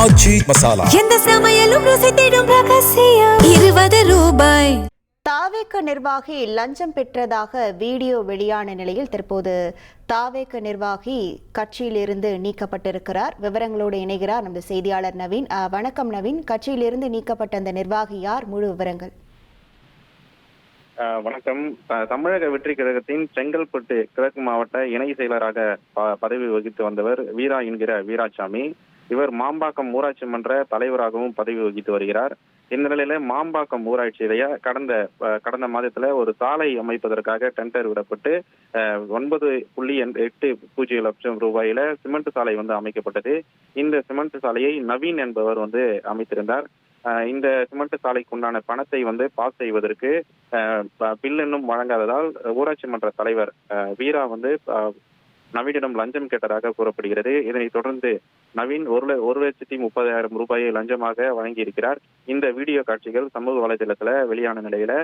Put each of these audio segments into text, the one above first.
ஆச்சி மசாலா. எந்த சமையலும் ருசி தேடும் ரகசியம். 20 ரூபாய். தாவேக நிர்வாகி லஞ்சம் பெற்றதாக வீடியோ வெளியான நிலையில் தற்போது தாவேக நிர்வாகி கட்சியிலிருந்து நீக்கப்பட்டிருக்கிறார். விவரங்களோடு இணைகிறார் நமது செய்தியாளர் நவீன். வணக்கம் நவீன், கட்சியிலிருந்து நீக்கப்பட்ட அந்த நிர்வாகி யார்? முழு விவரங்கள். வணக்கம். தமிழக வெற்றி கழகத்தின் செங்கல்பட்டு கிழக்கு மாவட்ட இணை செயலராக பதவி வகித்து வந்தவர் வீரா என்கிற வீராசாமி. இவர் மாம்பாக்கம் ஊராட்சி மன்ற தலைவராகவும் பதவி வகித்து வருகிறார். இந்த நிலையில மாம்பாக்கம் ஊராட்சியிலேயே கடந்த மாதத்துல ஒரு சாலை அமைப்பதற்காக டெண்டர் விடப்பட்டு 9.80 லட்சம் ரூபாயில சிமெண்ட் சாலை அமைக்கப்பட்டது. இந்த சிமெண்ட் சாலையை நவீன் என்பவர் அமைத்திருந்தார். இந்த சிமெண்ட் சாலைக்கு உண்டான பணத்தை பாஸ் செய்வதற்கு பில் இன்னும் வழங்காததால் ஊராட்சி மன்ற தலைவர் வீரா நவீனிடம் லஞ்சம் கேட்டதாக கூறப்படுகிறது. இதனைத் தொடர்ந்து நவீன் 1,30,000 ரூபாயை லஞ்சமாக வழங்கியிருக்கிறார். இந்த வீடியோ காட்சிகள் சமூக வலைதளத்துல வெளியான நிலையில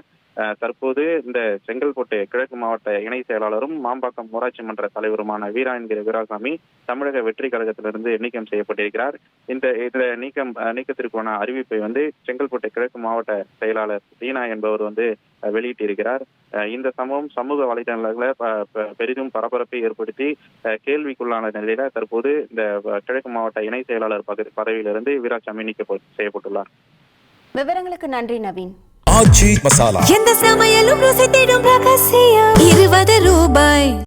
தற்போது இந்த செங்கல்பட்டு கிழக்கு மாவட்ட இணை செயலாளரும் மாம்பாக்கம் ஊராட்சி மன்ற தலைவருமான வீரா என்கிற வீராசாமி தமிழக வெற்றி கழகத்திலிருந்து நீக்கம் செய்யப்பட்டிருக்கிறார். இந்த நீக்கத்திற்கான அறிவிப்பை செங்கல்பட்டு கிழக்கு மாவட்ட செயலாளர் தீனா என்பவர் வெளியிட்டிருக்கிறார். இந்த சம்பவம் சமூக வலைதளங்களை பெரிதும் பரபரப்பை ஏற்படுத்தி கேள்விக்குள்ளான நிலையில தற்போது இந்த கிழக்கு மாவட்ட இணை செயலாளர் பதவியிலிருந்து வீராசாமி நீக்கம் செய்யப்பட்டுள்ளார். விவரங்களுக்கு நன்றி நவீன். ஆச்சி மசாலா. எந்த சமையலும் ருசி தேடும் ரகசியம். 20 ரூபாய்.